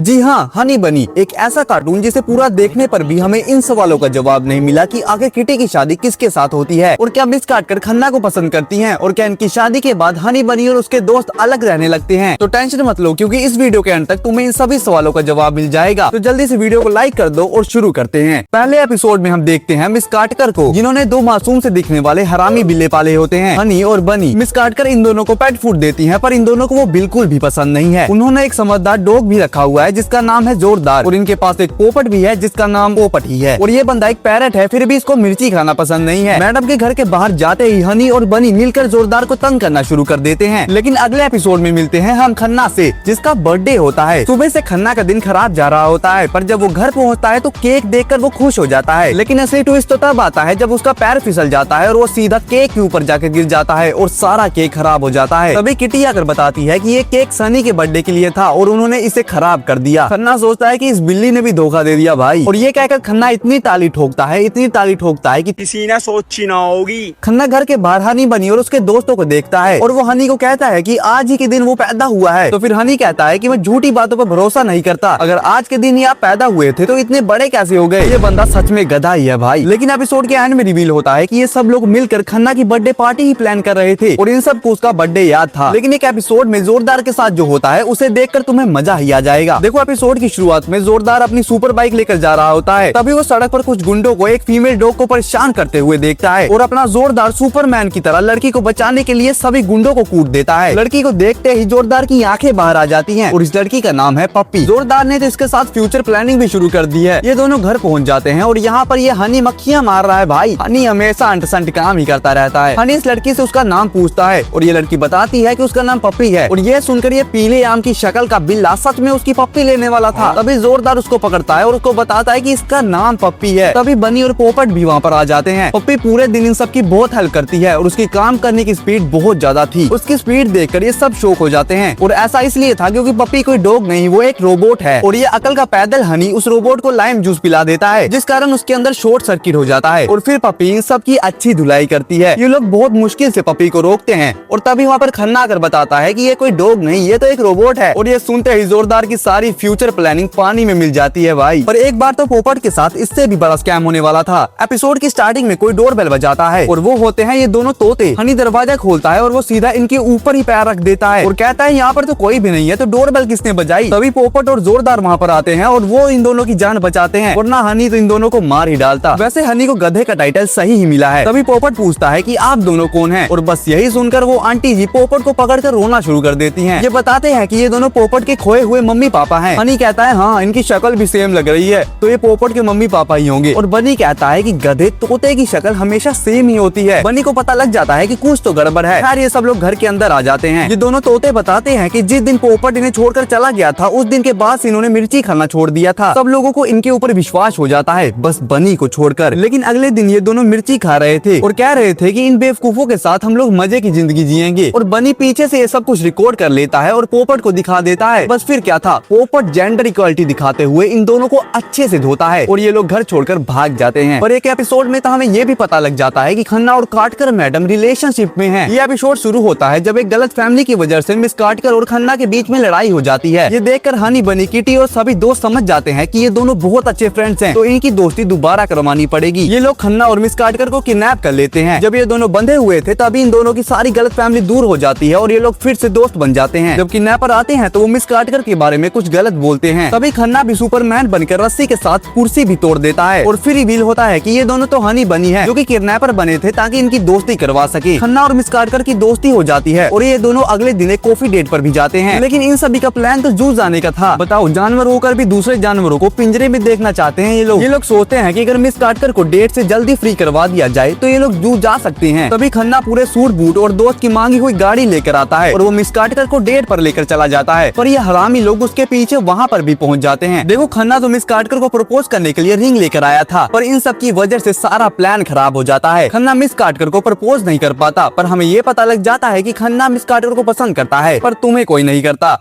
जी हाँ, हनी बनी एक ऐसा कार्टून जिसे पूरा देखने पर भी हमें इन सवालों का जवाब नहीं मिला कि आखिर किटी की शादी किसके साथ होती है और क्या मिस काटकर खन्ना को पसंद करती हैं और क्या इनकी शादी के बाद हनी बनी और उसके दोस्त अलग रहने लगते हैं। तो टेंशन मत लो क्योंकि इस वीडियो के अंत तक तुम्हें इन सभी सवालों का जवाब मिल जाएगा। तो जल्दी से वीडियो को लाइक कर दो और शुरू करते हैं। पहले एपिसोड में हम देखते हैं मिस काटकर को, जिन्होंने दो मासूम से दिखने वाले हरामी बिल्ले पाले होते हैं, हनी और बनी। मिस काटकर इन दोनों को पेट फूड देती है पर इन दोनों को वो बिल्कुल भी पसंद नहीं है। उन्होंने एक समझदार डॉग भी रखा हुआ है जिसका नाम है जोरदार और इनके पास एक पोपट भी है जिसका नाम पोपट ही है और ये बंदा एक पैरट है, फिर भी इसको मिर्ची खाना पसंद नहीं है। मैडम के घर के बाहर जाते ही हनी और बनी मिलकर जोरदार को तंग करना शुरू कर देते हैं। लेकिन अगले एपिसोड में मिलते हैं हम खन्ना से, जिसका बर्थडे होता है। सुबह से खन्ना का दिन खराब जा रहा होता है पर जब वो घर पहुँचता है तो केक देखकर वो खुश हो जाता है। लेकिन असली ट्विस्ट तो तब आता है जब उसका पैर फिसल जाता है और वो सीधा केक के ऊपर जाकर गिर जाता है और सारा केक खराब हो जाता है। तभी किटी आकर बताती है कि ये केक सनी के बर्थडे के लिए था और उन्होंने इसे खराब कर दिया। खन्ना सोचता है कि इस बिल्ली ने भी धोखा दे दिया भाई, और ये कहकर खन्ना इतनी ताली ठोकता है कि किसी ने सोची ना होगी। खन्ना घर के बाहर हनी बनी और उसके दोस्तों को देखता है और वो हनी को कहता है कि आज ही के दिन वो पैदा हुआ है। तो फिर हनी कहता है कि मैं झूठी बातों पर भरोसा नहीं करता, अगर आज के दिन ही आप पैदा हुए थे तो इतने बड़े कैसे हो गए। ये बंदा सच में गधा ही है भाई। लेकिन एपिसोड के एंड में रिवील होता है कि ये सब लोग मिलकर खन्ना की बर्थडे पार्टी ही प्लान कर रहे थे और इन सब को उसका बर्थडे याद था। लेकिन एक एपिसोड में जोरदार के साथ जो होता है उसे देखकर तुम्हें मजा ही आ जाएगा। देखो एपिसोड की शुरुआत में जोरदार अपनी सुपर बाइक लेकर जा रहा होता है, तभी वो सड़क पर कुछ गुंडों को एक फीमेल डॉग को परेशान करते हुए देखता है और अपना जोरदार सुपरमैन की तरह लड़की को बचाने के लिए सभी गुंडों को कूट देता है। लड़की को देखते ही जोरदार की आंखें बाहर आ जाती हैं और इस लड़की का नाम है पप्पी। जोरदार ने तो इसके साथ फ्यूचर प्लानिंग भी शुरू कर दी है। ये दोनों घर पहुंच जाते हैं और यहाँ पर ये हनी मक्खियाँ मार रहा है भाई। हनी हमेशा अंट संट काम ही करता रहता है। हनी इस लड़की से उसका नाम पूछता है और ये लड़की बताती है कि उसका नाम पप्पी है और ये सुनकर ये पीले आम की शक्ल का बिल्ला सच में उसकी पप्पी लेने वाला था। तभी जोरदार उसको पकड़ता है और उसको बताता है कि इसका नाम पप्पी है। तभी बनी और पोपट भी वहाँ पर आ जाते हैं। पप्पी पूरे दिन इन सब की बहुत हेल्प करती है और उसकी काम करने की स्पीड बहुत ज्यादा थी। उसकी स्पीड देखकर ये सब शॉक हो जाते हैं और ऐसा इसलिए था क्योंकि पप्पी कोई डॉग नहीं, वो एक रोबोट है और ये अकल का पैदल हनी उस रोबोट को लाइम जूस पिला देता है जिस कारण उसके अंदर शॉर्ट सर्किट हो जाता है और फिर पप्पी इन सब की अच्छी धुलाई करती है। ये लोग बहुत मुश्किल से पप्पी को रोकते हैं और तभी वहाँ पर खन्ना आकर बताता है कि ये कोई डॉग नहीं, ये तो एक रोबोट है। और ये सुनते ही जोरदार की सारी फ्यूचर प्लानिंग पानी में मिल जाती है भाई। पर एक बार तो पोपट के साथ इससे भी बड़ा स्कैम होने वाला था। एपिसोड की स्टार्टिंग में कोई डोर बेल बजाता है और वो होते हैं ये दोनों तोते। हनी दरवाजा खोलता है और वो सीधा इनके ऊपर ही पैर रख देता है और कहता है यहाँ पर तो कोई भी नहीं है, तो डोर बेल किसने बजाई। तभी पोपट और जोरदार वहाँ पर आते हैं और वो इन दोनों की जान बचाते हैं, वरना हनी तो इन दोनों को मार ही डालता। वैसे हनी को गधे का टाइटल सही ही मिला है। तभी पोपट पूछता है कि आप दोनों कौन हैं और बस यही सुनकर वो आंटी जी पोपट को पकड़कर रोना शुरू कर देती हैं। ये बताते हैं कि ये दोनों पोपट के खोए हुए मम्मी पापा हैं। हनी कहता है हाँ, इनकी शक्ल भी सेम लग रही है, तो ये पोपट के मम्मी पापा ही होंगे। और बनी कहता है कि गधे तोते की शक्ल हमेशा सेम ही होती है। बनी को पता लग जाता है कि कुछ तो गड़बड़ है। खैर ये सब लोग घर के अंदर आ जाते हैं। ये दोनों तोते बताते हैं कि जिस दिन पोपट इन्हें छोड़कर चला गया था उस दिन के बाद इन्होंने मिर्ची खाना छोड़ दिया था। सब लोगों को इनके ऊपर विश्वास हो जाता है, बस बनी को छोड़कर। लेकिन अगले दिन ये दोनों मिर्ची खा रहे थे और कह रहे थे कि इन बेवकूफों के साथ हम लोग मजे की जिंदगी जिएंगे। और बनी पीछे से ये सब कुछ रिकॉर्ड कर लेता है और पोपट को दिखा देता है। बस फिर क्या था, पोपट जेंडर इक्वालिटी दिखाते हुए इन दोनों को अच्छे से धोता है और ये लोग घर छोड़कर भाग जाते हैं। और एक एपिसोड में तो हमें ये भी पता लग जाता है कि खन्ना और काटकर मैडम रिलेशनशिप में हैं। ये एपिसोड शुरू होता है जब एक गलत फैमिली की वजह से मिस काटकर और खन्ना के बीच में लड़ाई हो जाती है। ये देखकर हनी बनी किटी और सभी दोस्त समझ जाते हैं कि ये दोनों बहुत अच्छे फ्रेंड्स हैं, तो इनकी दोस्ती दोबारा करवानी पड़ेगी। ये लोग खन्ना और मिस काटकर को किडनैप कर लेते हैं। जब ये दोनों बंधे हुए थे तभी इन दोनों की सारी गलत फैमिली दूर हो जाती है और ये लोग फिर से दोस्त बन जाते हैं। जब किडनैपर आते हैं तो वो मिस काटकर के बारे में कुछ गलत बोलते हैं। तभी खन्ना भी सुपरमैन बनकर रस्सी के साथ कुर्सी भी तोड़ देता है और फिर रिवील होता है कि ये दोनों तो हनी बनी है जो कि किडनैपर बने थे ताकि इनकी दोस्ती करवा सके। खन्ना और मिस काटकर की दोस्ती हो जाती है और ये दोनों अगले दिन एक कॉफी डेट पर भी जाते हैं। लेकिन इन सभी का प्लान तो जू जाने का था। बताओ, जानवर होकर भी दूसरे जानवरों को पिंजरे में देखना चाहते हैं ये लोग सोचते हैं कि अगर मिस काटकर को डेट से जल्दी फ्री करवा दिया जाए तो ये लोग जू जा सकते हैं। तभी खन्ना पूरे सूट बूट और दोस्त की मांगी हुई गाड़ी लेकर आता है और वो मिस काटकर को डेट पर लेकर चला जाता है। पर ये हरामी लोग उसके पीछे वहाँ पर भी पहुँच जाते हैं। देखो, खन्ना तो मिस काटकर को प्रपोज करने के लिए रिंग लेकर आया था पर इन सब की वजह से सारा प्लान खराब हो जाता है। खन्ना मिस काटकर को प्रपोज नहीं कर पाता पर हमें ये पता लग जाता है कि खन्ना मिस काटकर को पसंद करता है पर तुम्हें कोई नहीं करता।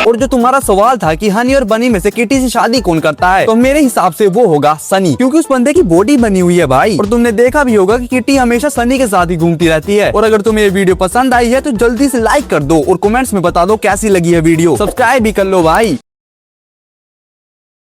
और जो तुम्हारा सवाल था कि हनी और बनी में से किटी से शादी कौन करता है, तो मेरे हिसाब से वो होगा सनी, क्योंकि उस बंदे की बॉडी बनी हुई है भाई। और तुमने देखा भी होगा कि किटी हमेशा सनी के साथ ही घूमती रहती है। और अगर तुम्हें ये वीडियो पसंद आई है तो जल्दी से लाइक कर दो और कमेंट्स में बता दो कैसी लगी है वीडियो। सब्सक्राइब भी कर लो भाई।